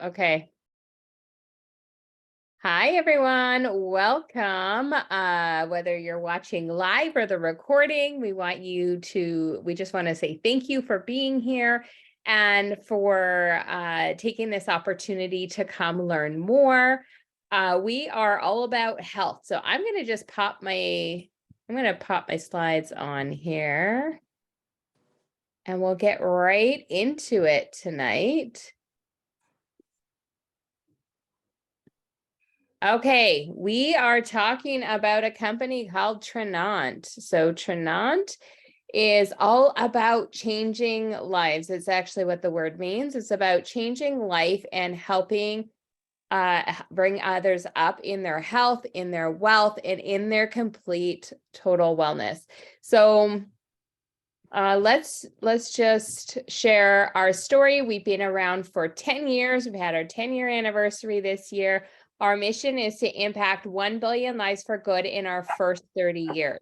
Okay. Hi, everyone. Welcome. Whether you're watching live or the recording, we just want to say thank you for being here and for taking this opportunity to come learn more. We are all about health. So I'm going to pop my slides on here and we'll get right into it tonight. Okay, we are talking about a company called Trenant. So Trenant is all about changing lives. It's actually what the word means. It's about changing life and helping bring others up in their health, in their wealth, and in their complete total wellness. So let's just share our story. We've been around for 10 years. We've had our 10-year anniversary this year. Our mission is to impact 1 billion lives for good in our first 30 years.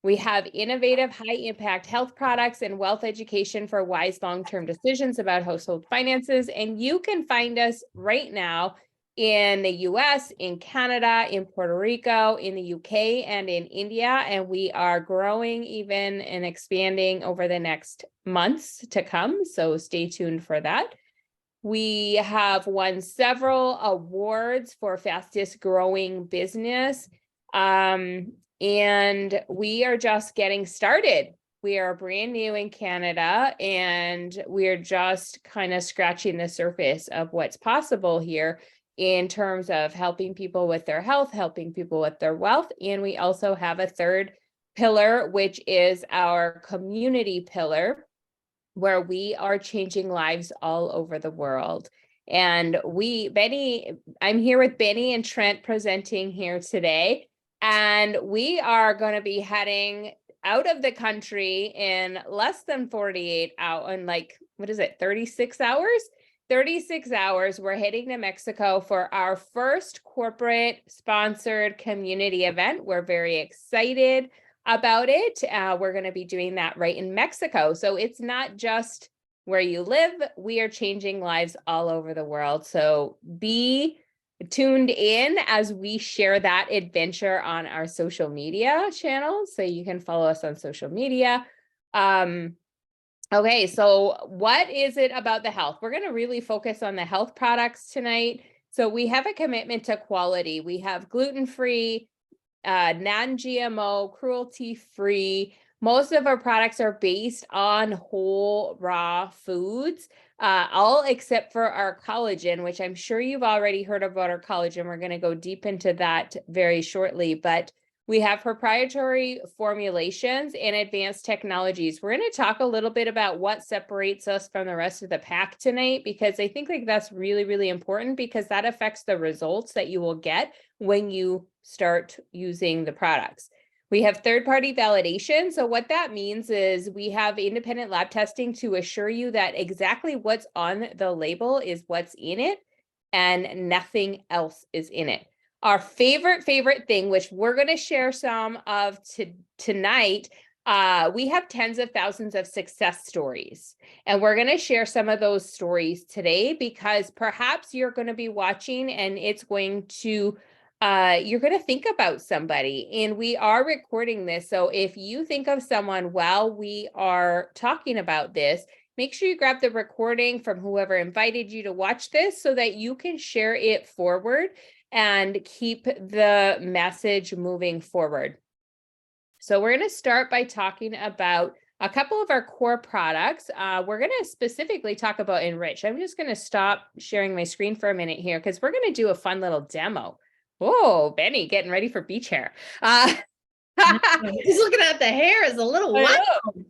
We have innovative, high-impact health products and wealth education for wise long-term decisions about household finances. And you can find us right now in the US, in Canada, in Puerto Rico, in the UK, and in India. And we are growing even and expanding over the next months to come. So stay tuned for that. We have won several awards for fastest growing business. And we are just getting started. We are brand new in Canada and we're just kind of scratching the surface of what's possible here in terms of helping people with their health, helping people with their wealth. And we also have a third pillar, which is our community pillar, where we are changing lives all over the world. And I'm here with Benny and Trent presenting here today. And we are going to be heading out of the country in less than 48 hours, in 36 hours? 36 hours, we're heading to Mexico for our first corporate sponsored community event. We're very excited about it. We're going to be doing that right in Mexico. So it's not just where you live. We are changing lives all over the world. So be tuned in as we share that adventure on our social media channels. So you can follow us on social media. Okay, so what is it about the health? We're going to really focus on the health products tonight. So we have a commitment to quality. We have gluten-free, non-GMO, cruelty-free. Most of our products are based on whole raw foods, all except for our collagen, which I'm sure you've already heard about our collagen. We're going to go deep into that very shortly, but we have proprietary formulations and advanced technologies. We're going to talk a little bit about what separates us from the rest of the pack tonight, because I think that's really, really important, because that affects the results that you will get when you start using the products. We have third-party validation. So what that means is we have independent lab testing to assure you that exactly what's on the label is what's in it and nothing else is in it. Our favorite thing, which we're going to share some of tonight, we have tens of thousands of success stories, and we're going to share some of those stories today, because perhaps you're going to be watching and it's going to, you're going to think about somebody, and we are recording this. So if you think of someone while we are talking about this, make sure you grab the recording from whoever invited you to watch this so that you can share it forward and keep the message moving forward. So we're going to start by talking about a couple of our core products. We're going to specifically talk about Enrich. I'm just going to stop sharing my screen for a minute here, because we're going to do a fun little demo. Oh, Benny, getting ready for beach hair. Just looking at the hair is a little wild.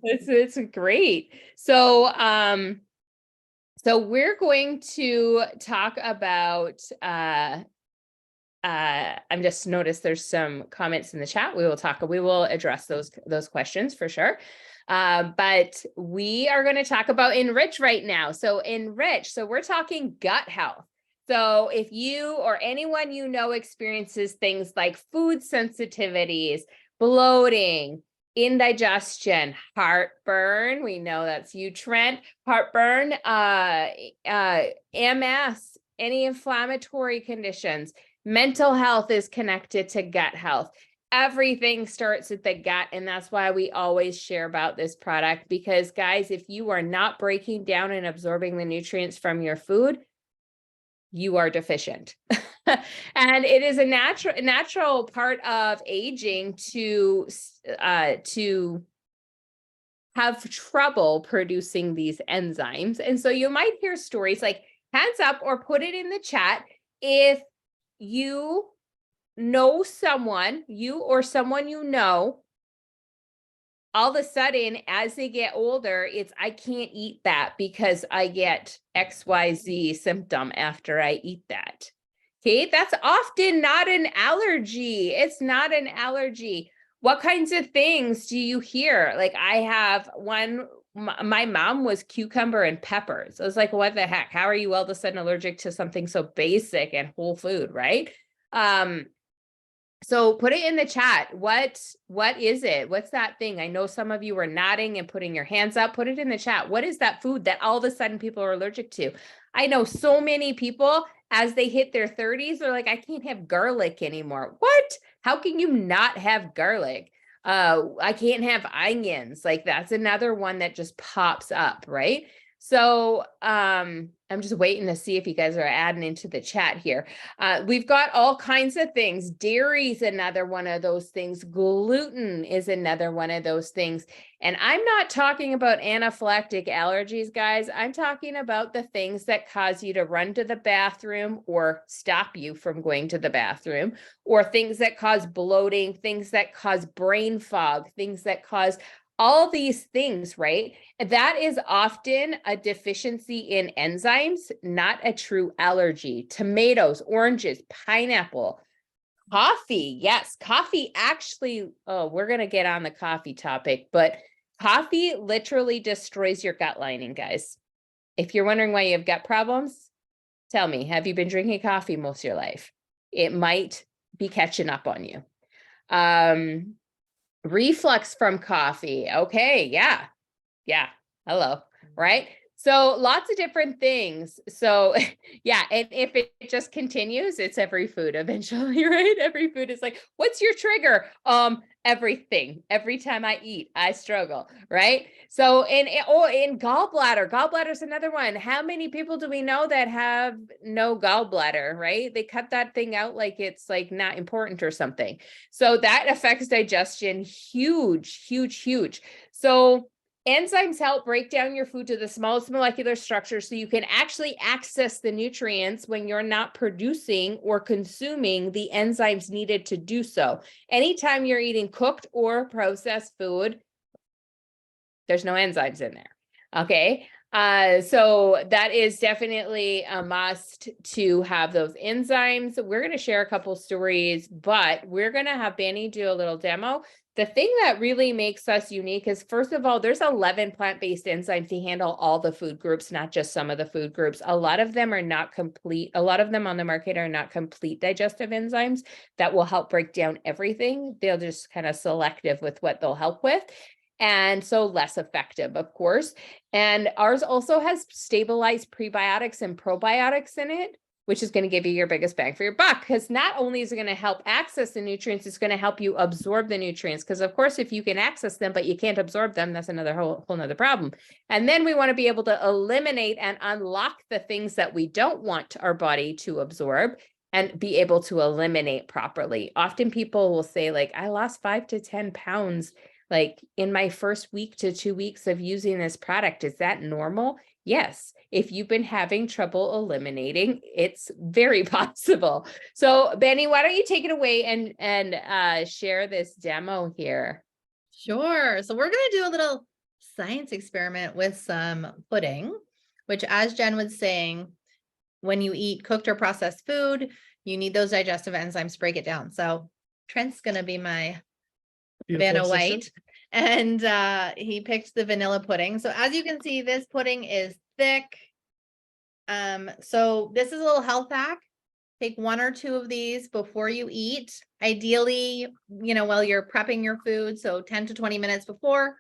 It's great. So we're going to talk about I'm just noticed there's some comments in the chat. We will address those questions for sure. But we are going to talk about Enrich right now. So Enrich, so we're talking gut health. So if you or anyone you know experiences things like food sensitivities, bloating, indigestion, heartburn, we know that's you, Trent, heartburn, MS, any inflammatory conditions. Mental health is connected to gut health. Everything starts with the gut, and that's why we always share about this product, because guys, if you are not breaking down and absorbing the nutrients from your food, you are deficient. And it is a natural part of aging to have trouble producing these enzymes. And so you might hear stories like, hands up or put it in the chat if you know someone, you or someone you know, all of a sudden, as they get older, it's, I can't eat that because I get XYZ symptom after I eat that. Okay, that's often not an allergy. It's not an allergy. What kinds of things do you hear? Like, I have one, my mom was cucumber and peppers. I was like, what the heck? How are you all of a sudden allergic to something so basic and whole food, right? So put it in the chat. What is it? What's that thing? I know some of you are nodding and putting your hands up. Put it in the chat. What is that food that all of a sudden people are allergic to? I know so many people, as they hit their 30s, they're like, I can't have garlic anymore. What? How can you not have garlic? I can't have onions. Like, that's another one that just pops up, right? So I'm just waiting to see if you guys are adding into the chat here. We've got all kinds of things. Dairy is another one of those things. Gluten is another one of those things. And I'm not talking about anaphylactic allergies, guys. I'm talking about the things that cause you to run to the bathroom or stop you from going to the bathroom, or things that cause bloating, things that cause brain fog, things that cause all these things, right? That is often a deficiency in enzymes, not a true allergy. Tomatoes, oranges, pineapple, coffee. Yes, coffee actually, oh, we're going to get on the coffee topic, but coffee literally destroys your gut lining, guys. If you're wondering why you have gut problems, tell me, have you been drinking coffee most of your life? It might be catching up on you. Reflux from coffee. Okay. Yeah. Hello. Right. So lots of different things. So yeah. And if it just continues, it's every food eventually, right? Every food is like, what's your trigger? Everything. Every time I eat, I struggle. Right. So in gallbladder is another one. How many people do we know that have no gallbladder, right? They cut that thing out like it's like not important or something. So that affects digestion. Huge. So enzymes help break down your food to the smallest molecular structure so you can actually access the nutrients when you're not producing or consuming the enzymes needed to do so. Anytime you're eating cooked or processed food, there's no enzymes in there. Okay. So that is definitely a must to have those enzymes. We're going to share a couple stories, but we're going to have Benny do a little demo. The thing that really makes us unique is, first of all, there's 11 plant-based enzymes to handle all the food groups, not just some of the food groups. A lot of them are not complete. A lot of them on the market are not complete digestive enzymes that will help break down everything. They'll just kind of selective with what they'll help with. And so less effective, of course. And ours also has stabilized prebiotics and probiotics in it, which is going to give you your biggest bang for your buck, because not only is it going to help access the nutrients, it's going to help you absorb the nutrients. Because of course, if you can access them, but you can't absorb them, that's another whole nother problem. And then we want to be able to eliminate and unlock the things that we don't want our body to absorb and be able to eliminate properly. Often people will say, like, I lost 5 to 10 pounds like in my first week to 2 weeks of using this product. Is that normal? Yes. If you've been having trouble eliminating, it's very possible. So Benny, why don't you take it away and share this demo here? Sure. So we're going to do a little science experiment with some pudding, which, as Jen was saying, when you eat cooked or processed food, you need those digestive enzymes to break it down. So Trent's going to be my Vanna White, and he picked the vanilla pudding. So as you can see, this pudding is thick. So this is a little health hack. Take 1 or 2 of these before you eat. Ideally, while you're prepping your food. So 10 to 20 minutes before,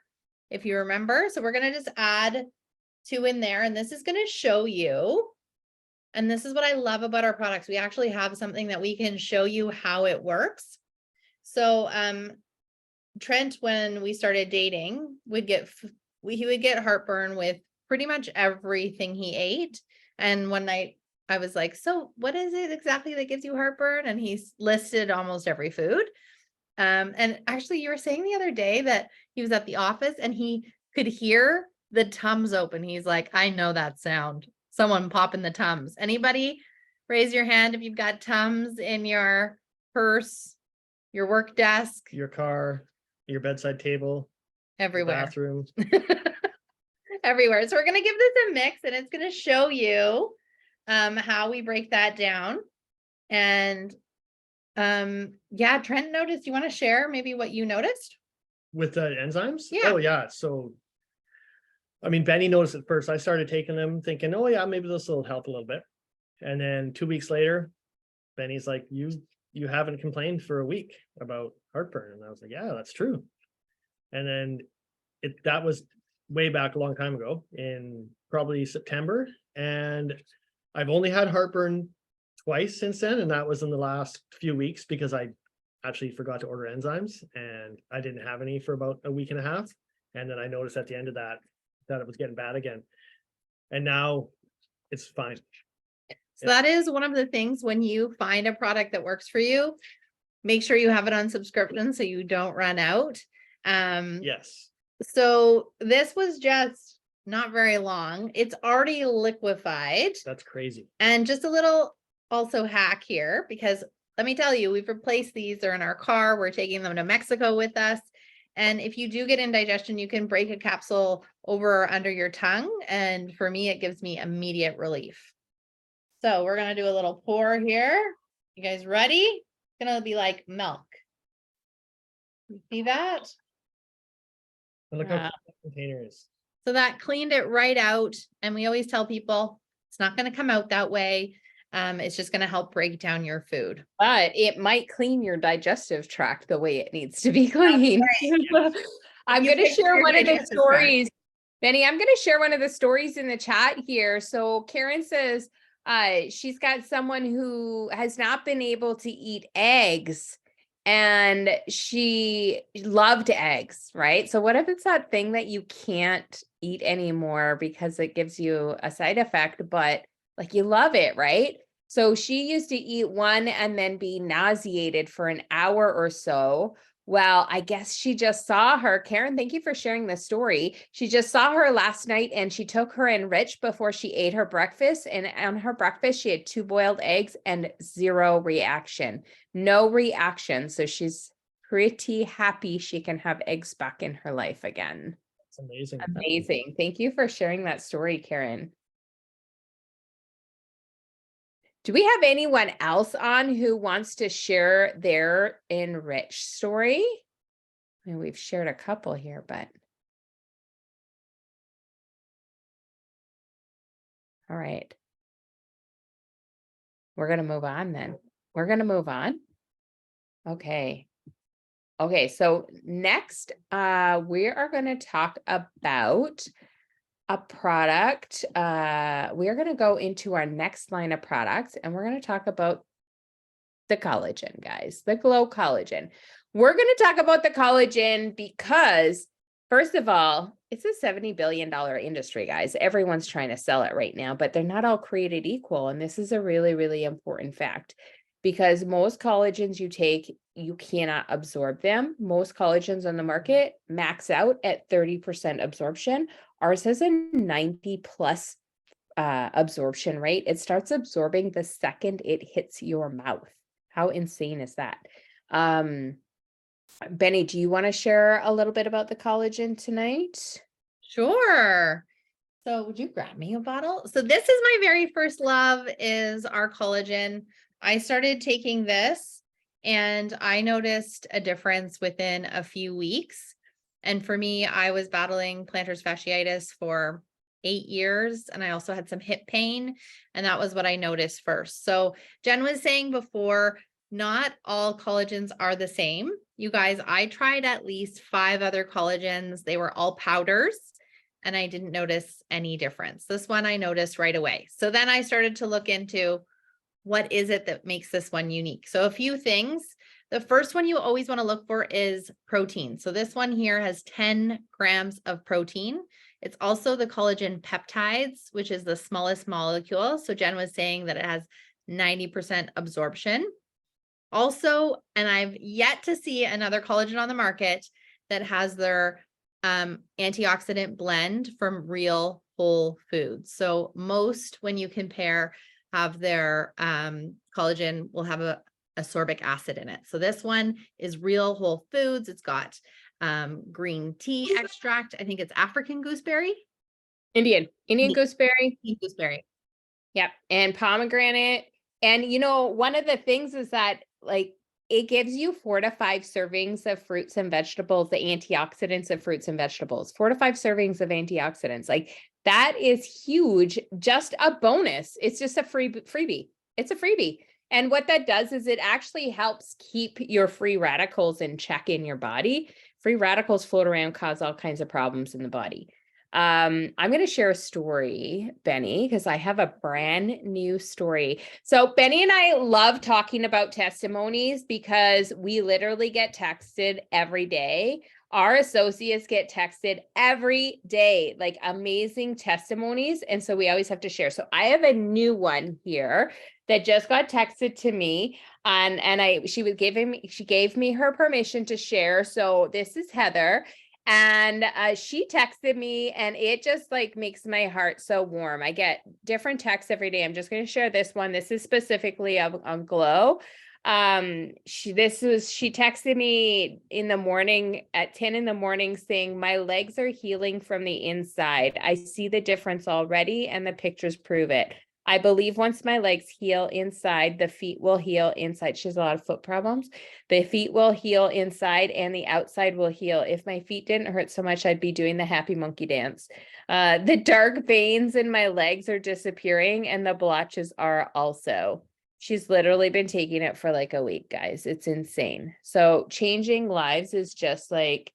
if you remember. So we're going to just add 2 in there. And this is going to show you And this is what I love about our products. We actually have something that we can show you how it works. So, Trent, when we started dating, he would get heartburn with pretty much everything he ate. And one night I was like, so what is it exactly that gives you heartburn? And he's listed almost every food. And actually you were saying the other day that he was at the office and he could hear the Tums open. He's like, I know that sound. Someone popping the Tums. Anybody raise your hand if you've got Tums in your purse, your work desk, Your car, your bedside table, everywhere. bathroom. Everywhere. So we're going to give this a mix and it's going to show you how we break that down. And yeah, Trent noticed, you want to share maybe what you noticed? With the enzymes? Yeah. Oh yeah. So I mean, Benny noticed it first. I started taking them thinking, oh yeah, maybe this will help a little bit. And then 2 weeks later, Benny's like, you haven't complained for a week about heartburn. And I was like, yeah, that's true. And then that was way back a long time ago in probably September. And I've only had heartburn twice since then. And that was in the last few weeks because I actually forgot to order enzymes and I didn't have any for about a week and a half. And then I noticed at the end of that it was getting bad again. And now it's fine. So that is one of the things when you find a product that works for you, make sure you have it on subscription so you don't run out. Yes. So this was just not very long. It's already liquefied. That's crazy. And just a little also hack here, because let me tell you, we've replaced these. They're in our car. We're taking them to Mexico with us. And if you do get indigestion, you can break a capsule over or under your tongue. And for me, it gives me immediate relief. So we're going to do a little pour here. You guys ready? It's going to be like milk. You see that? And look how clean the container is. So that cleaned it right out. And we always tell people it's not going to come out that way. It's just going to help break down your food. But it might clean your digestive tract the way it needs to be cleaned. I'm going to share one of the stories. Benny, I'm going to share one of the stories in the chat here. So Karen says she's got someone who has not been able to eat eggs and she loved eggs, right? So what if it's that thing that you can't eat anymore because it gives you a side effect, but like you love it, right? So she used to eat one and then be nauseated for an hour or so. Well, I guess she just saw her. Karen, thank you for sharing the story. She just saw her last night and she took her Enrich before she ate her breakfast. And on her breakfast, she had 2 boiled eggs and 0 reaction. No reaction. So she's pretty happy she can have eggs back in her life again. It's amazing. Amazing. Thank you for sharing that story, Karen. Do we have anyone else on who wants to share their Enrich story? I mean, we've shared a couple here, but. All right. We're going to move on then. We're going to move on. Okay. Okay. So next, we are going to talk about a product. We are going to go into our next line of products and we're going to talk about the collagen, guys, the Glow Collagen. We're going to talk about the collagen because, first of all, it's a $70 billion industry, guys. Everyone's trying to sell it right now, but they're not all created equal. And this is a really, really important fact because most collagens you take, you cannot absorb them. Most collagens on the market max out at 30% absorption. Ours has a 90+ absorption rate. It starts absorbing the second it hits your mouth. How insane is that? Benny, do you want to share a little bit about the collagen tonight? Sure. So would you grab me a bottle? So this is my very first love is our collagen. I started taking this and I noticed a difference within a few weeks. And for me, I was battling plantar fasciitis for 8 years. And I also had some hip pain. And that was what I noticed first. So Jen was saying before, not all collagens are the same. You guys, I tried at least 5 other collagens. They were all powders. and I didn't notice any difference. This one I noticed right away. So then I started to look into what is it that makes this one unique. So a few things. The first one you always want to look for is protein. So this one here has 10 grams of protein. It's also the collagen peptides, which is the smallest molecule. So Jen was saying that it has 90% absorption. Also, and I've yet to see another collagen on the market that has their antioxidant blend from real whole foods. So most, when you compare, have their collagen will have a ascorbic acid in it. So this one is real whole foods. It's got green tea extract. I think it's African gooseberry. Indian Yeah. gooseberry. Gooseberry. Yep. And pomegranate. And one of the things is that like it gives you 4 to 5 servings of fruits and vegetables, the antioxidants of fruits and vegetables, 4 to 5 servings of antioxidants. Like that is huge. Just a bonus. It's just a freebie. It's a freebie. And what that does is it actually helps keep your free radicals in check in your body. Free radicals float around, cause all kinds of problems in the body. I'm going to share a story, Benny, because I have a brand new story. So Benny and I love talking about testimonies because we literally get texted every day. Our associates get texted every day, like amazing testimonies. And so we always have to share. So I have a new one here that just got texted to me, and she gave me her permission to share. So this is Heather. And she texted me, and it just like makes my heart so warm. I get different texts every day. I'm just going to share this one. This is specifically on Glow. She texted me in the morning at 10 in the morning saying, my legs are healing from the inside. I see the difference already, and the pictures prove it. I believe once my legs heal inside, the feet will heal inside. She has a lot of foot problems. The feet will heal inside and the outside will heal. If my feet didn't hurt so much, I'd be doing the happy monkey dance. The dark veins in my legs are disappearing, and the blotches are also. She's literally been taking it for like a week, guys. It's insane. So changing lives is just like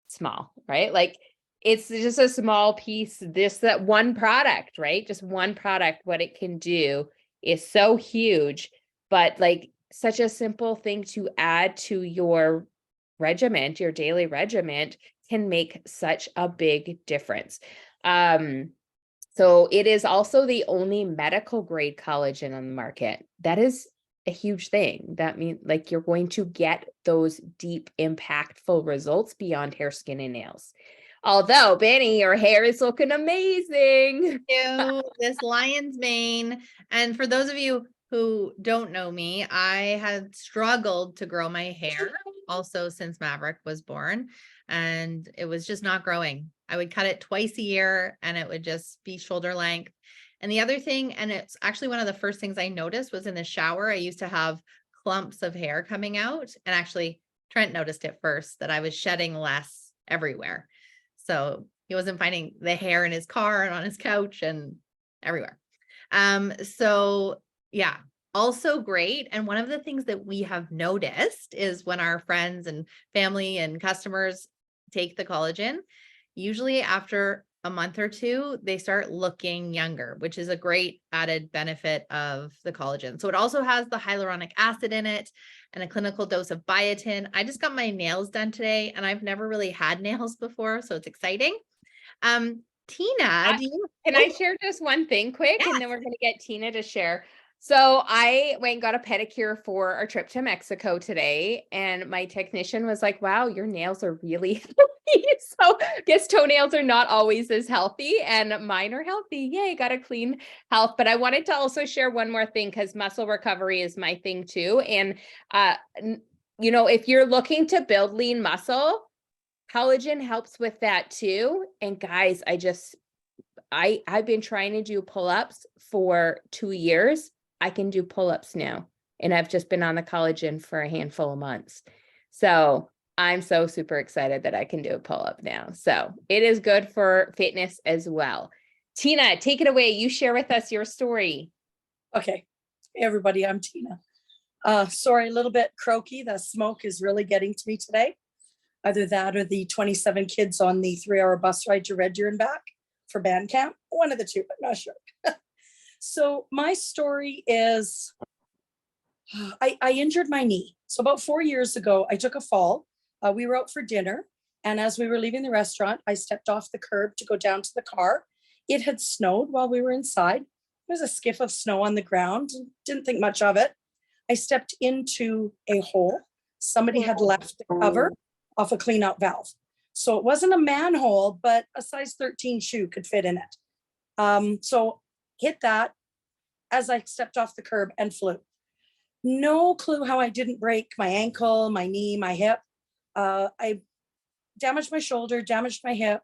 small, right? Like it's just a small piece, that one product, right? Just one product, what it can do is so huge, but like such a simple thing to add to your regiment, your daily regiment, can make such a big difference. So it is also the only medical grade collagen on the market. That is a huge thing. That means like you're going to get those deep, impactful results beyond hair, skin, and nails. Although, Benny, your hair is looking amazing. This lion's mane. And for those of you who don't know me, I had struggled to grow my hair also since Maverick was born, and it was just not growing. I would cut it twice a year and it would just be shoulder length. And the other thing, and it's actually one of the first things I noticed, was in the shower, I used to have clumps of hair coming out. And actually Trent noticed it first, that I was shedding less everywhere. So he wasn't finding the hair in his car and on his couch and everywhere. So yeah, also great. And one of the things that we have noticed is when our friends and family and customers take the collagen, usually after a month or two, they start looking younger, which is a great added benefit of the collagen. So it also has the hyaluronic acid in it and a clinical dose of biotin. I just got my nails done today, and I've never really had nails before, so it's exciting. Tina, can I share just one thing quick? Yes. And then we're going to get Tina to share. So I went and got a pedicure for our trip to Mexico today, and my technician was like, wow, your nails are really healthy. So I guess toenails are not always as healthy, and mine are healthy. Yay, got a clean health. But I wanted to also share one more thing, because muscle recovery is my thing too. And, if you're looking to build lean muscle, collagen helps with that too. And guys, I've been trying to do pull-ups for 2 years. I can do pull-ups now, and I've just been on the collagen for a handful of months. So I'm so super excited that I can do a pull-up now. So it is good for fitness as well. Tina, take it away. You share with us your story. Okay. Hey, everybody, I'm Tina. Sorry, a little bit croaky. The smoke is really getting to me today. Either that or the 27 kids on the 3-hour bus ride to Red Deer and back for band camp. One of the two, but not sure. So my story is, I injured my knee. So about 4 years ago, I took a fall. We were out for dinner. And as we were leaving the restaurant, I stepped off the curb to go down to the car. It had snowed while we were inside. There was a skiff of snow on the ground. Didn't think much of it. I stepped into a hole. Somebody had left the cover off a clean out valve. So it wasn't a manhole, but a size 13 shoe could fit in it. So hit that as I stepped off the curb and flew. No clue how I didn't break my ankle, my knee, my hip. I damaged my shoulder, damaged my hip,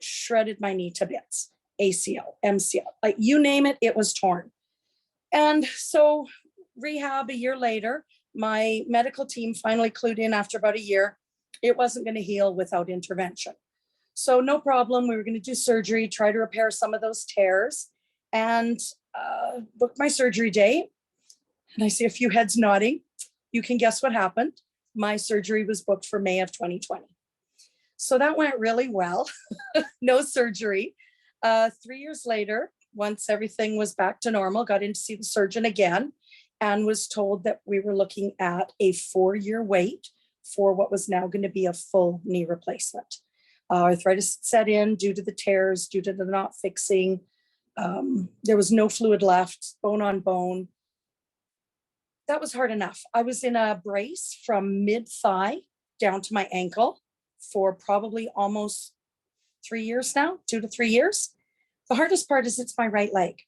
shredded my knee to bits. ACL, MCL, like you name it, it was torn. And so rehab a year later, my medical team finally clued in after about a year. It wasn't going to heal without intervention. So no problem. We were going to do surgery, try to repair some of those tears, and booked my surgery date. And I see a few heads nodding. You can guess what happened. My surgery was booked for May of 2020. So that went really well. No surgery. 3 years later, once everything was back to normal, got in to see the surgeon again and was told that we were looking at a 4-year wait for what was now going to be a full knee replacement. Arthritis set in due to the tears, due to the not fixing. There was no fluid left, bone on bone. That was hard enough. I was in a brace from mid-thigh down to my ankle for probably almost 3 years now, 2 to 3 years. The hardest part is it's my right leg.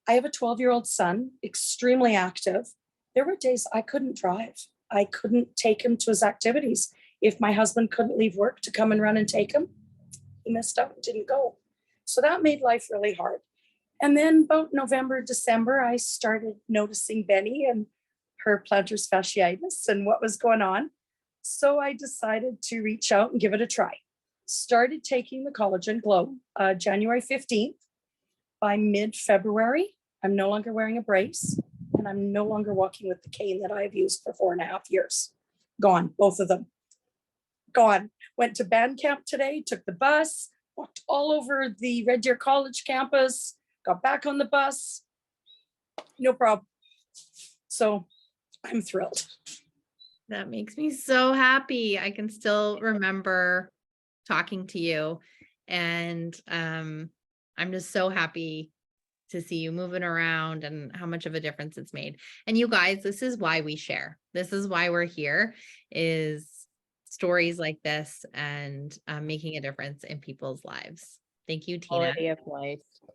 I have a 12-year-old son, extremely active. There were days I couldn't drive. I couldn't take him to his activities. If my husband couldn't leave work to come and run and take him, he messed up and didn't go. So that made life really hard. And then about November, December, I started noticing Benny and her plantar fasciitis and what was going on. So I decided to reach out and give it a try. Started taking the Collagen Glow January 15th. By mid-February, I'm no longer wearing a brace and I'm no longer walking with the cane that I've used for 4.5 years. Gone, both of them. Gone. Went to band camp today, took the bus, walked all over the Red Deer College campus, got back on the bus. No problem. So I'm thrilled. That makes me so happy. I can still remember talking to you, and I'm just so happy to see you moving around and how much of a difference it's made. And you guys, this is why we share. This is why we're here, is stories like this and making a difference in people's lives. Thank you, Tina.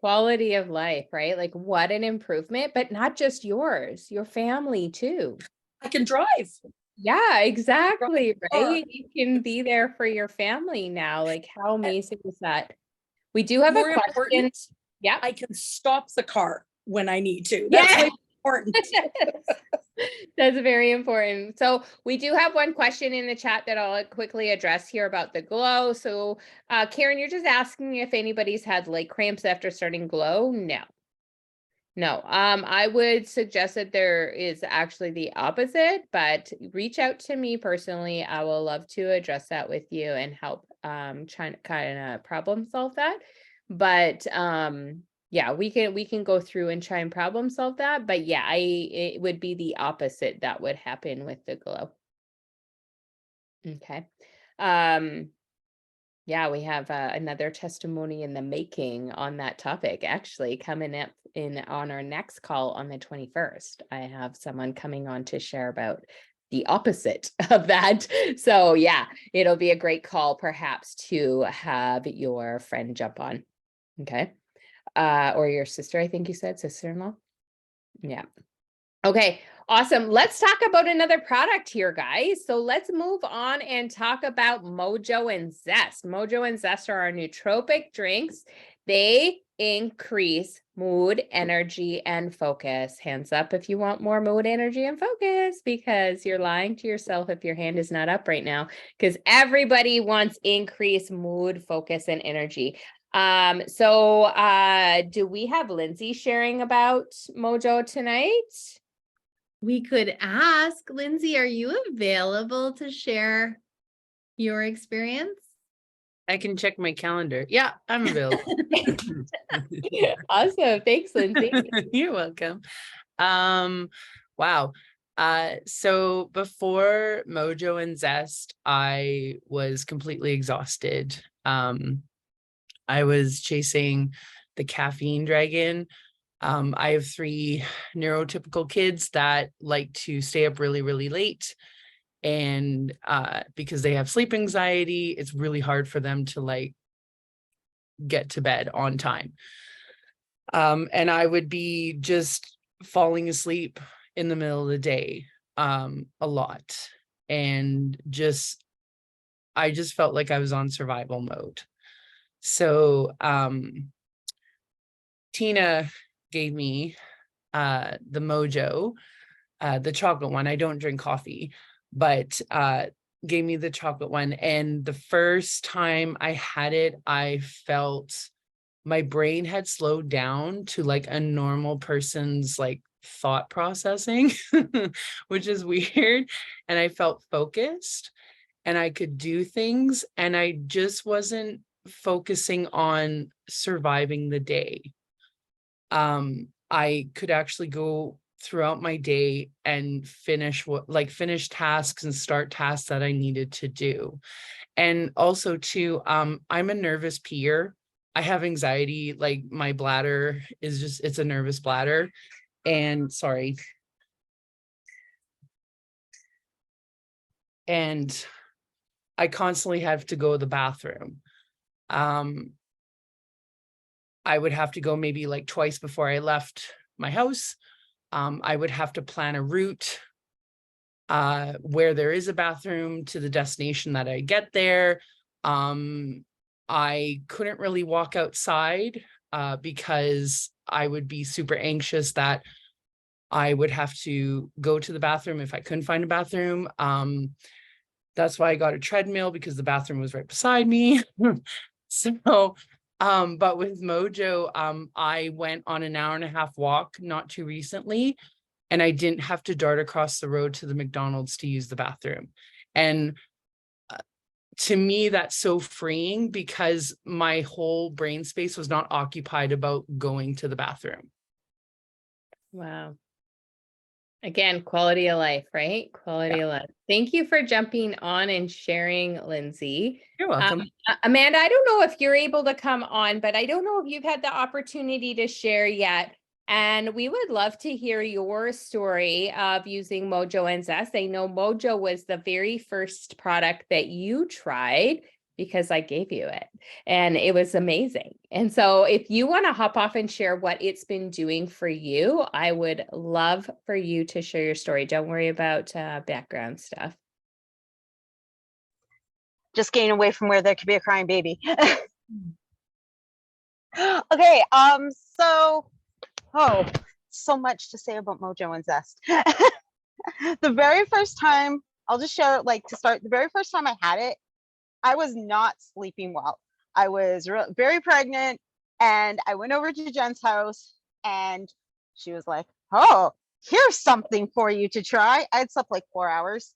Quality of life, right? Like what an improvement, but not just yours, your family too. I can drive. Yeah, exactly. Right. You can be there for your family now. Like how amazing is that? We do have More a question. important, Yeah. I can stop the car when I need to. Yeah. That's way important. That's very important. So we do have one question in the chat that I'll quickly address here about the glow. So Karen, you're just asking if anybody's had leg cramps after starting glow? No. I would suggest that there is actually the opposite, but reach out to me personally. I will love to address that with you and help try to kind of problem solve that. But yeah, we can go through and try and problem solve that. But yeah, it would be the opposite that would happen with the glow. Okay. Yeah, we have another testimony in the making on that topic, actually coming up on our next call on the 21st. I have someone coming on to share about the opposite of that. So yeah, it'll be a great call perhaps to have your friend jump on. Okay. Or your sister, I think you said, sister-in-law. Yeah. Okay, awesome. Let's talk about another product here, guys. So let's move on and talk about Mojo and Zest. Mojo and Zest are our nootropic drinks. They increase mood, energy, and focus. Hands up if you want more mood, energy, and focus, because you're lying to yourself if your hand is not up right now, because everybody wants increased mood, focus, and energy. So do we have Lindsay sharing about Mojo tonight? We could ask Lindsay, are you available to share Your experience? I can check my calendar. Yeah, I'm available. Awesome. Thanks, Lindsay. You're welcome. Wow. So before Mojo and Zest, I was completely exhausted. I was chasing the caffeine dragon. I have 3 neurotypical kids that like to stay up really, really late. And because they have sleep anxiety, it's really hard for them to like get to bed on time. And I would be just falling asleep in the middle of the day a lot. And I just felt like I was on survival mode. So Tina gave me the Mojo, the chocolate one. I don't drink coffee, but gave me the chocolate one. And the first time I had it, I felt my brain had slowed down to like a normal person's like thought processing, which is weird. And I felt focused and I could do things, and I just wasn't focusing on surviving the day. I could actually go throughout my day and finish tasks and start tasks that I needed to do. And also too, I'm a nervous peer. I have anxiety, like my bladder is just, it's a nervous bladder. And sorry. And I constantly have to go to the bathroom. I would have to go maybe like twice before I left my house. I would have to plan a route where there is a bathroom to the destination that I get there. I couldn't really walk outside because I would be super anxious that I would have to go to the bathroom if I couldn't find a bathroom. That's why I got a treadmill, because the bathroom was right beside me. So, but with Mojo, I went on an 1.5-hour walk not too recently, and I didn't have to dart across the road to the McDonald's to use the bathroom. And to me, that's so freeing, because my whole brain space was not occupied about going to the bathroom. Wow. Again, quality of life, right? Quality of life. Thank you for jumping on and sharing, Lindsay. You're welcome. Amanda, I don't know if you're able to come on, but I don't know if you've had the opportunity to share yet. And we would love to hear your story of using Mojo and Zest. I know Mojo was the very first product that you tried, because I gave you it and it was amazing. And so if you want to hop off and share what it's been doing for you, I would love for you to share your story. Don't worry about background stuff. Just getting away from where there could be a crying baby. Okay, so much to say about Mojo and Zest. The very first time, I'll just share, like, to start, the very first time I had it, I was not sleeping well. I was very pregnant, and I went over to Jen's house, and she was like, "Oh, here's something for you to try." I had slept like 4 hours,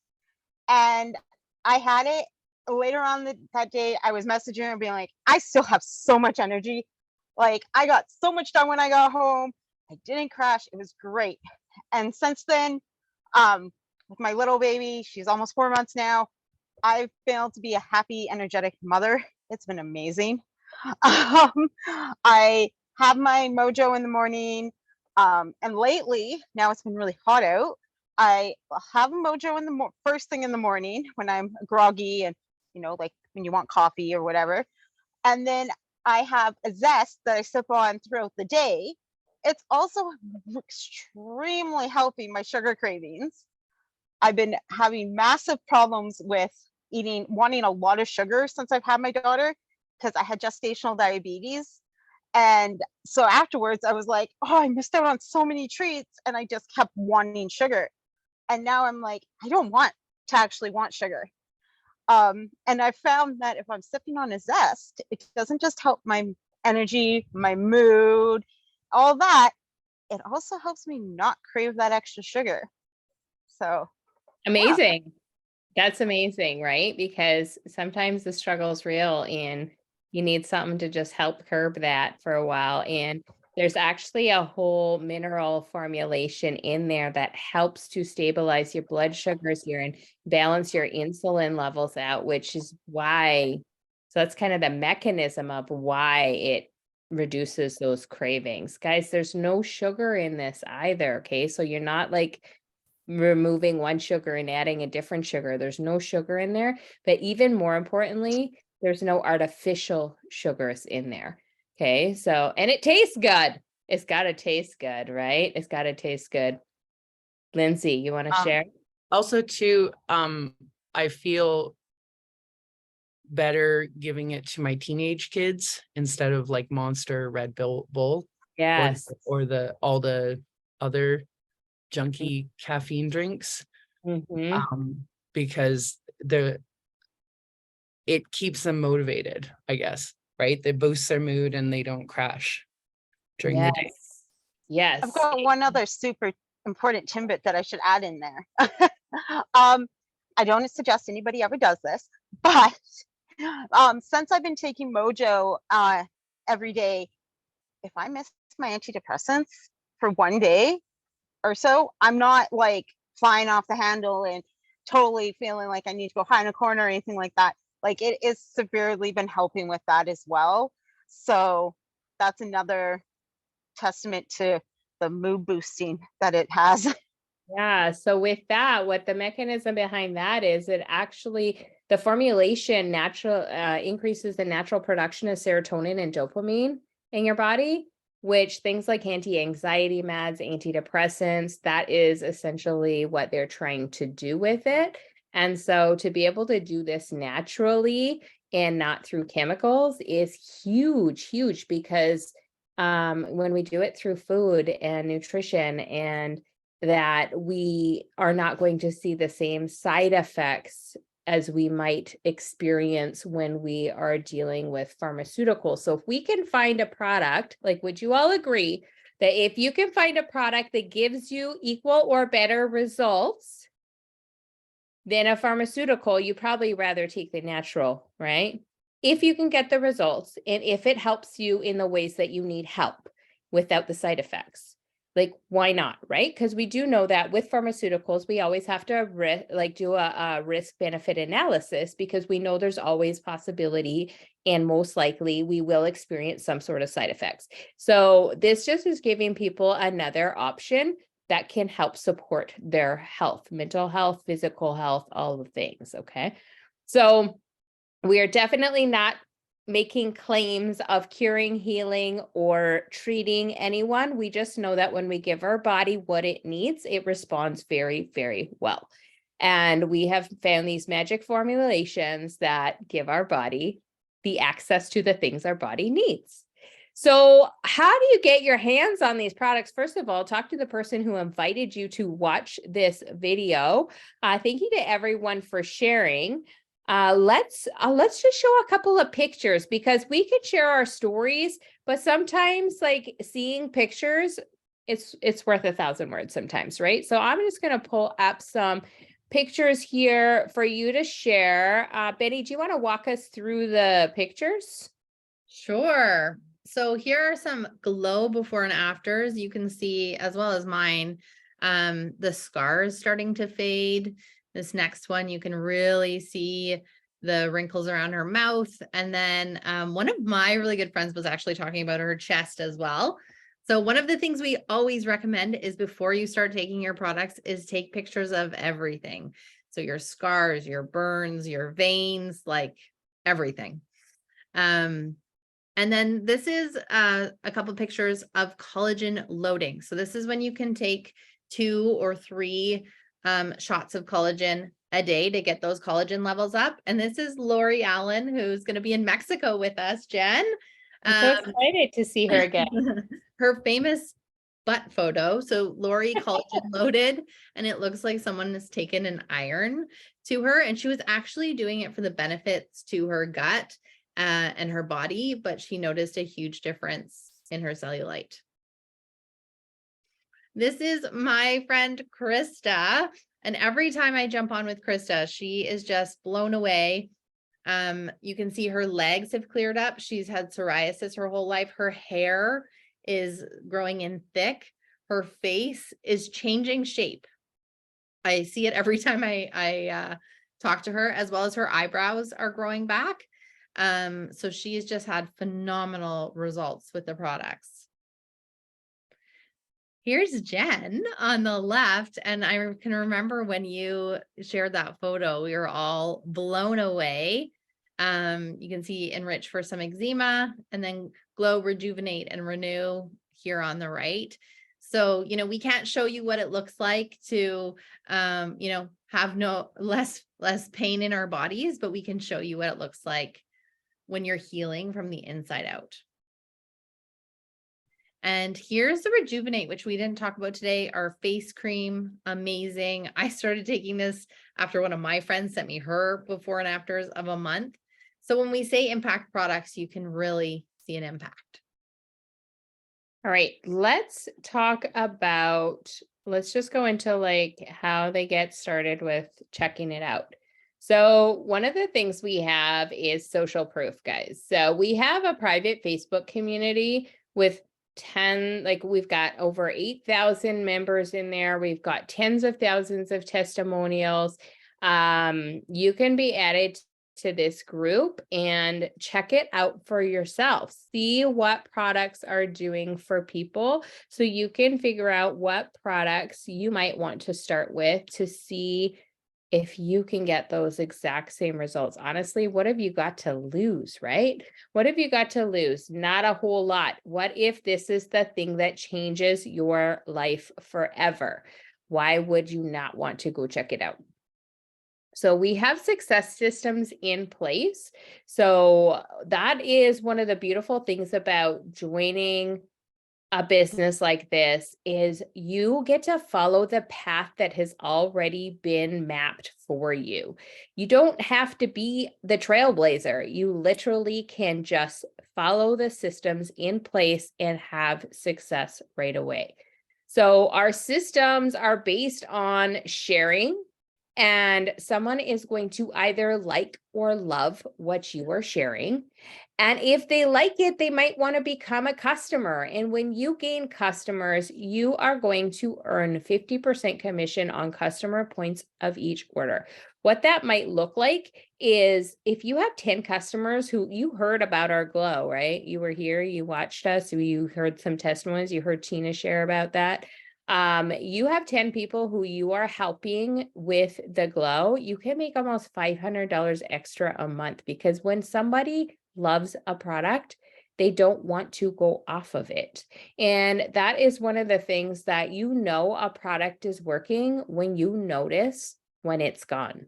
and I had it. Later on that day, I was messaging her and being like, "I still have so much energy. Like, I got so much done when I got home. I didn't crash. It was great." And since then, with my little baby, she's almost 4 months now, I've been able to be a happy, energetic mother. It's been amazing. I have my Mojo in the morning, and lately, now it's been really hot out, I have a Mojo in the first thing in the morning when I'm groggy and, you know, like when you want coffee or whatever. And then I have a Zest that I sip on throughout the day. It's also extremely helping my sugar cravings. I've been having massive problems with wanting a lot of sugar since I've had my daughter, because I had gestational diabetes. And so afterwards I was like, oh, I missed out on so many treats, and I just kept wanting sugar. And now I'm like, I don't want to actually want sugar. And I found that if I'm sipping on a Zest, it doesn't just help my energy, my mood, all that. It also helps me not crave that extra sugar. So amazing. That's amazing, right? Because sometimes the struggle is real and you need something to just help curb that for a while. And there's actually a whole mineral formulation in there that helps to stabilize your blood sugars here and balance your insulin levels out, which is why, so that's kind of the mechanism of why it reduces those cravings. Guys, there's no sugar in this either, okay? So you're not like removing one sugar and adding a different sugar. There's no sugar in there, but even more importantly, there's no artificial sugars in there. Okay, so, and it tastes good. It's got to taste good, right? It's got to taste good. Lindsay, you want to share? Also too, I feel better giving it to my teenage kids instead of like Monster, Red Bull, Yes. or all the other junky caffeine drinks, Mhm. because it keeps them motivated, I guess, right? They boost their mood and they don't crash during the day. Yes. I've got one other super important tidbit that I should add in there. I don't suggest anybody ever does this, but since I've been taking Mojo every day, if I miss my antidepressants for one day or so, I'm not like flying off the handle and totally feeling like I need to go hide in a corner or anything like that. Like it is severely been helping with that as well. So that's another testament to the mood boosting that it has. Yeah. So with that, what the mechanism behind that is, it actually, the formulation natural increases the natural production of serotonin and dopamine in your body, which things like anti-anxiety meds, antidepressants, that is essentially what they're trying to do with it. And so to be able to do this naturally and not through chemicals is huge, huge, because when we do it through food and nutrition, and that we are not going to see the same side effects as we might experience when we are dealing with pharmaceuticals. So if we can find a product, like, would you all agree that if you can find a product that gives you equal or better results than a pharmaceutical, you probably rather take the natural, right? If you can get the results and if it helps you in the ways that you need help without the side effects. Like, why not, right? Because we do know that with pharmaceuticals, we always have to do a risk benefit analysis, because we know there's always possibility and most likely we will experience some sort of side effects. So this just is giving people another option that can help support their health, mental health, physical health, all the things, okay? So we are definitely not making claims of curing, healing, or treating anyone. We just know that when we give our body what it needs, it responds very, very well. And we have found these magic formulations that give our body the access to the things our body needs. So how do you get your hands on these products? First of all, talk to the person who invited you to watch this video. Thank you to everyone for sharing. Let's just show a couple of pictures, because we could share our stories, but sometimes like seeing pictures, it's worth 1,000 words sometimes, right? So I'm just going to pull up some pictures here for you to share. Betty, do you want to walk us through the pictures? Sure. So here are some glow before and afters. You can see, as well as mine, the scars starting to fade. This next one, you can really see the wrinkles around her mouth. And then one of my really good friends was actually talking about her chest as well. So one of the things we always recommend is, before you start taking your products, is take pictures of everything. So your scars, your burns, your veins, like everything. And then this is a couple of pictures of collagen loading. So this is when you can take 2 or 3 shots of collagen a day to get those collagen levels up. And this is Lori Allen, who's going to be in Mexico with us, Jen. I'm so excited to see her again. Her famous butt photo. So Lori collagen loaded, and it looks like someone has taken an iron to her, and she was actually doing it for the benefits to her gut and her body, but she noticed a huge difference in her cellulite. This is my friend Krista, And every time I jump on with Krista, she is just blown away. You can see her legs have cleared up. She's had psoriasis her whole life. Her hair is growing in thick. Her face is changing shape. I see it every time I talk to her, as well as her eyebrows are growing back. So she's just had phenomenal results with the products. Here's Jen on the left. And I can remember when you shared that photo, we were all blown away. You can see enrich for some eczema, and then glow, rejuvenate, and renew here on the right. So, you know, we can't show you what it looks like to, you know, have less pain in our bodies, but we can show you what it looks like when you're healing from the inside out. And here's the Rejuvenate, which we didn't talk about today, our face cream, amazing. I started taking this after one of my friends sent me her before and afters of a month. So when we say impact products, you can really see an impact. All right, let's just go into like how they get started with checking it out. So one of the things we have is social proof, guys. So we have a private Facebook community with we've got over 8,000 members in there. We've got tens of thousands of testimonials. You can be added to this group and check it out for yourself. See what products are doing for people so you can figure out what products you might want to start with to see if you can get those exact same results. Honestly, what have you got to lose, right? What have you got to lose? Not a whole lot. What if this is the thing that changes your life forever? Why would you not want to go check it out? So we have success systems in place. So that is one of the beautiful things about joining a business like this is you get to follow the path that has already been mapped for you. You don't have to be the trailblazer. You literally can just follow the systems in place and have success right away. So our systems are based on sharing, and someone is going to either like or love what you are sharing. And if they like it, they might want to become a customer. And when you gain customers, you are going to earn 50% commission on customer points of each order. What that might look like is if you have 10 customers who you heard about our glow, right? You were here, you watched us, you heard some testimonies, you heard Tina share about that. You have 10 people who you are helping with the glow, you can make almost $500 extra a month, because when somebody loves a product, they don't want to go off of it. And that is one of the things that you know a product is working when you notice when it's gone.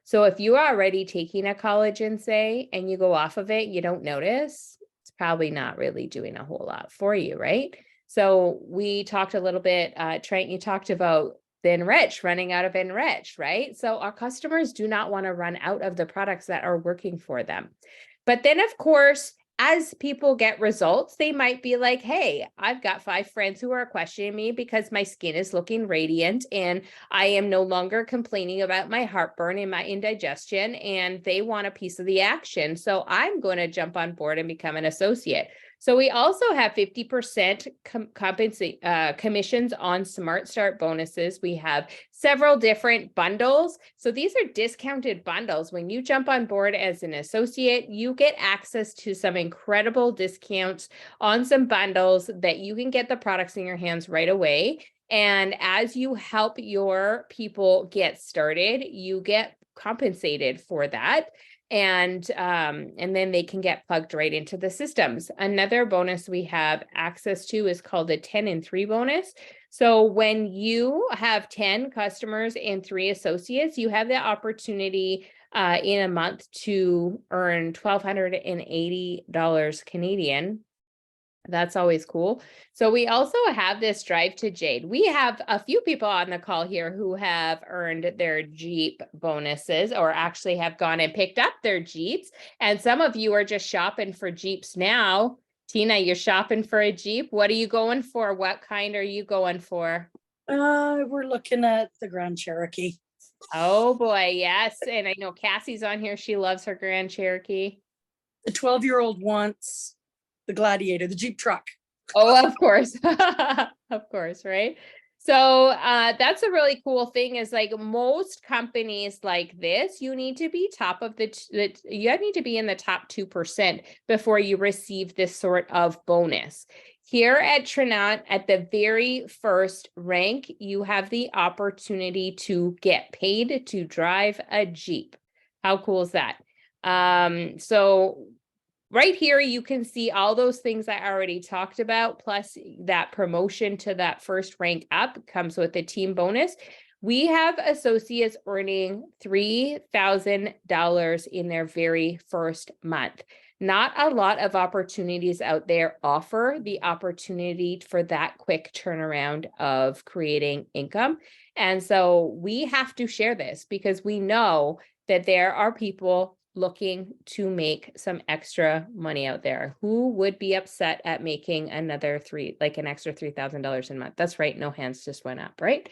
So if you are already taking a collagen, say, and you go off of it, you don't notice, it's probably not really doing a whole lot for you, right? So we talked a little bit, Trent, you talked about the Enrich, running out of Enrich, right? So our customers do not want to run out of the products that are working for them. But then, of course, as people get results, they might be like, hey, I've got 5 friends who are questioning me because my skin is looking radiant and I am no longer complaining about my heartburn and my indigestion, and they want a piece of the action. So I'm going to jump on board and become an associate. So we also have 50% commissions on Smart Start bonuses. We have several different bundles. So these are discounted bundles. When you jump on board as an associate, you get access to some incredible discounts on some bundles that you can get the products in your hands right away. And as you help your people get started, you get compensated for that. And then they can get plugged right into the systems. Another bonus we have access to is called the 10 and 3 bonus. So when you have 10 customers and 3 associates, you have the opportunity in a month to earn $1,280 Canadian. That's always cool. So we also have this Drive to Jade. We have a few people on the call here who have earned their Jeep bonuses, or actually have gone and picked up their Jeeps. And some of you are just shopping for Jeeps now. Tina, you're shopping for a Jeep. What are you going for? What kind are you going for? We're looking at the Grand Cherokee. Oh, boy, yes, and I know Cassie's on here, she loves her Grand Cherokee. The 12-year-old wants the Gladiator, the Jeep truck. Oh, of course. Of course, right? So that's a really cool thing is like most companies like this, you need to be top of you need to be in the top 2% before you receive this sort of bonus. Here at Trinant, at the very first rank, you have the opportunity to get paid to drive a Jeep. How cool is that? So right here, you can see all those things I already talked about, plus that promotion to that first rank up comes with a team bonus. We have associates earning $3,000 in their very first month. Not a lot of opportunities out there offer the opportunity for that quick turnaround of creating income. And so we have to share this because we know that there are people looking to make some extra money out there. Who would be upset at making another an extra $3,000 a month? That's right. No hands just went up, right?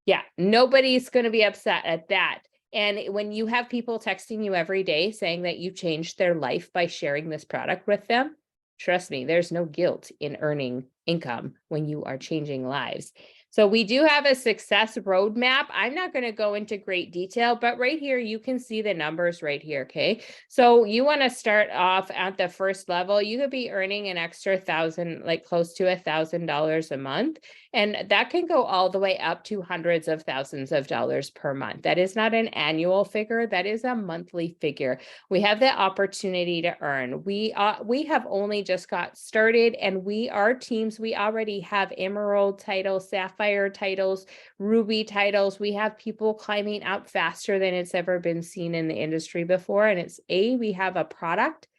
Yeah, nobody's going to be upset at that. And when you have people texting you every day saying that you changed their life by sharing this product with them, trust me, there's no guilt in earning income when you are changing lives. So we do have a success roadmap. I'm not going to go into great detail, but right here, you can see the numbers right here, okay? So you want to start off at the first level. You could be earning an extra $1,000, like close to $1,000 a month. And that can go all the way up to hundreds of thousands of dollars per month. That is not an annual figure. That is a monthly figure. We have the opportunity to earn. We have only just got started, and our teams, we already have emerald titles, sapphire titles, ruby titles. We have people climbing up faster than it's ever been seen in the industry before. And we have a product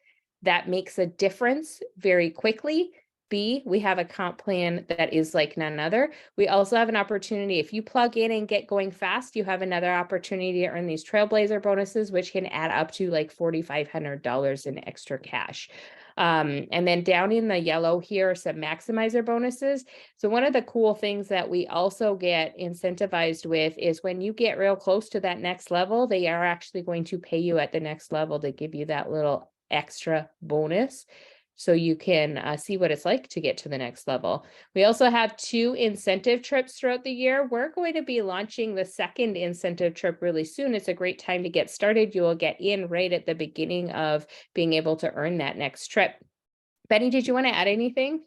that makes a difference very quickly. B, we have a comp plan that is like none other. We also have an opportunity, if you plug in and get going fast, you have another opportunity to earn these Trailblazer bonuses, which can add up to like $4,500 in extra cash. And then down in the yellow here are some maximizer bonuses. So one of the cool things that we also get incentivized with is when you get real close to that next level, they are actually going to pay you at the next level to give you that little extra bonus, so you can see what it's like to get to the next level. We also have 2 incentive trips throughout the year. We're going to be launching the second incentive trip really soon. It's a great time to get started. You will get in right at the beginning of being able to earn that next trip. Betty, did you want to add anything?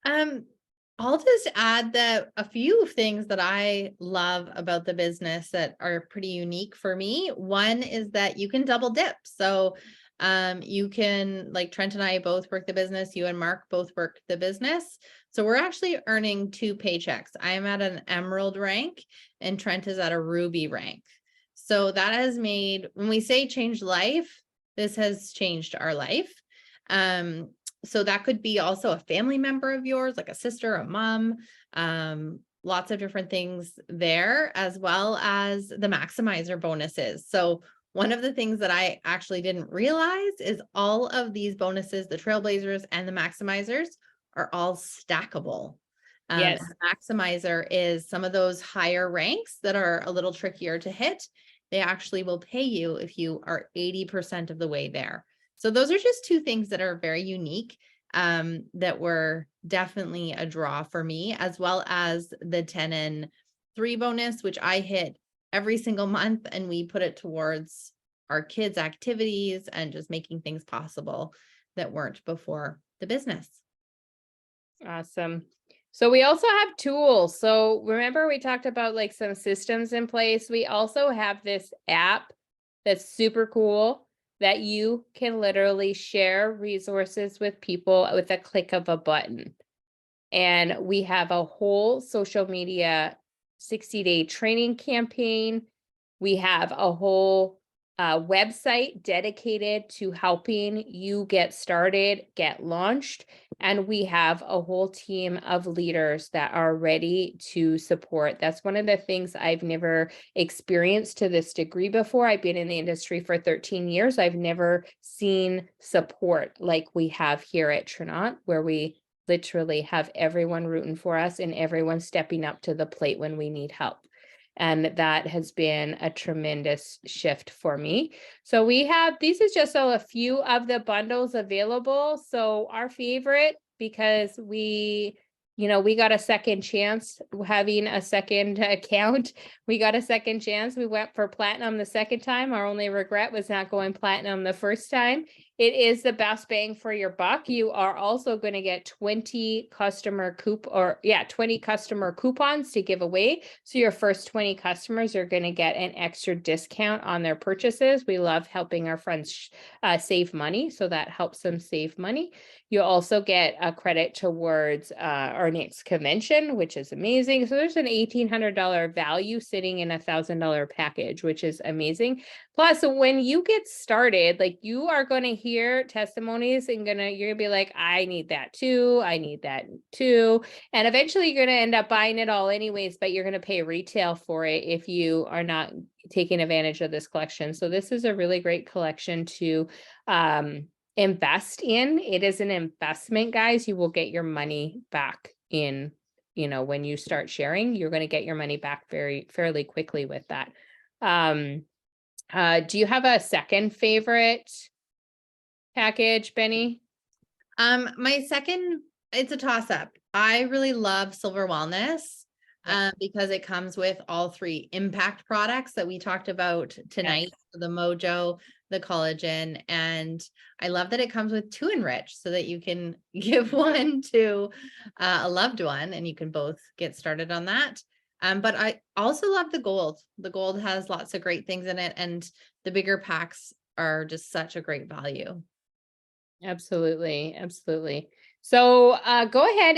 I'll just add that a few things that I love about the business that are pretty unique for me. One is that you can double dip. So you can, like Trent and I both work the business, you and Mark both work the business. So we're actually earning 2 paychecks. I am at an emerald rank and Trent is at a ruby rank. So that has made, when we say change life, this has changed our life. So that could be also a family member of yours, like a sister, a mom, lots of different things there, as well as the maximizer bonuses. So one of the things that I actually didn't realize is all of these bonuses, the Trailblazers and the maximizers, are all stackable. Yes. Maximizer is some of those higher ranks that are a little trickier to hit. They actually will pay you if you are 80% of the way there. So those are just 2 things that are very unique, that were definitely a draw for me, as well as the 10 and 3 bonus, which I hit every single month, and we put it towards our kids' activities and just making things possible that weren't before the business. Awesome. So we also have tools. So remember we talked about like some systems in place. We also have this app that's super cool that you can literally share resources with people with a click of a button. And we have a whole social media 60-day training campaign. We have a whole website dedicated to helping you get started, get launched. And we have a whole team of leaders that are ready to support. That's one of the things I've never experienced to this degree before. I've been in the industry for 13 years. I've never seen support like we have here at Trinant, where we literally have everyone rooting for us and everyone stepping up to the plate when we need help. And that has been a tremendous shift for me. So we have, these is just a few of the bundles available. So our favorite, because we got a second chance having a second account. We got a second chance. We went for platinum the second time. Our only regret was not going platinum the first time. It is the best bang for your buck. You are also going to get 20 customer coupons to give away. So your first 20 customers are going to get an extra discount on their purchases. We love helping our friends save money. So that helps them save money. You also get a credit towards our next convention, which is amazing. So there's an $1,800 value sitting in $1,000 package, which is amazing. Plus, when you get started, like you are going to hear testimonies and you're going to be like, I need that too. I need that too. And eventually you're going to end up buying it all anyways, but you're going to pay retail for it if you are not taking advantage of this collection. So this is a really great collection to invest in. It is an investment, guys. You will get your money back in, when you start sharing, you're going to get your money back fairly quickly with that. Do you have a second favorite package, Benny? My second, it's a toss up. I really love Silver Wellness because it comes with all 3 impact products that we talked about tonight, the Mojo, the collagen, and I love that it comes with 2 Enrich so that you can give one to a loved one and you can both get started on that. But I also love the gold. The gold has lots of great things in it, and the bigger packs are just such a great value. Absolutely. Absolutely. So go ahead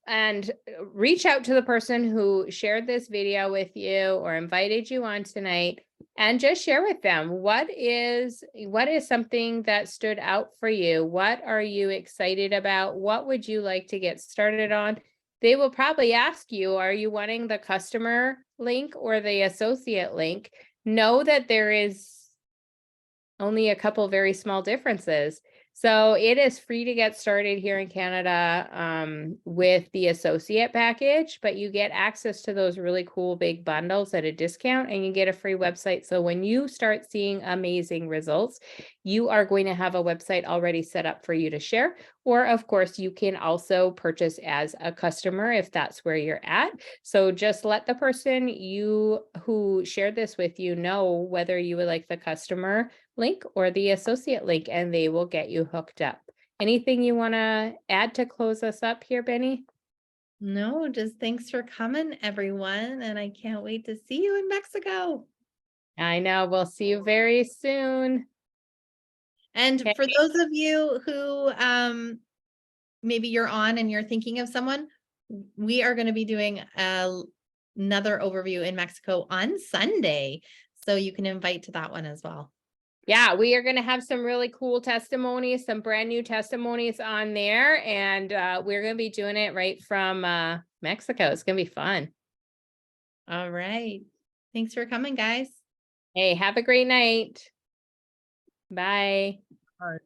and reach out to the person who shared this video with you or invited you on tonight, and just share with them what is something that stood out for you. What are you excited about? What would you like to get started on? They will probably ask you, are you wanting the customer link or the associate link? Know that there is only a couple very small differences. So it is free to get started here in Canada with the associate package, but you get access to those really cool big bundles at a discount, and you get a free website. So when you start seeing amazing results, you are going to have a website already set up for you to share. Or of course, you can also purchase as a customer if that's where you're at. So just let the person who shared this with you know whether you would like the customer link or the associate link, and they will get you hooked up. Anything you want to add to close us up here, Benny? No, just thanks for coming, everyone. And I can't wait to see you in Mexico. I know. We'll see you very soon. And Okay. for those of you who maybe you're on and you're thinking of someone, we are going to be doing another overview in Mexico on Sunday. So you can invite to that one as well. Yeah, we are going to have some really cool testimonies, some brand new testimonies on there. And we're going to be doing it right from Mexico. It's going to be fun. All right. Thanks for coming, guys. Hey, have a great night. Bye. All right.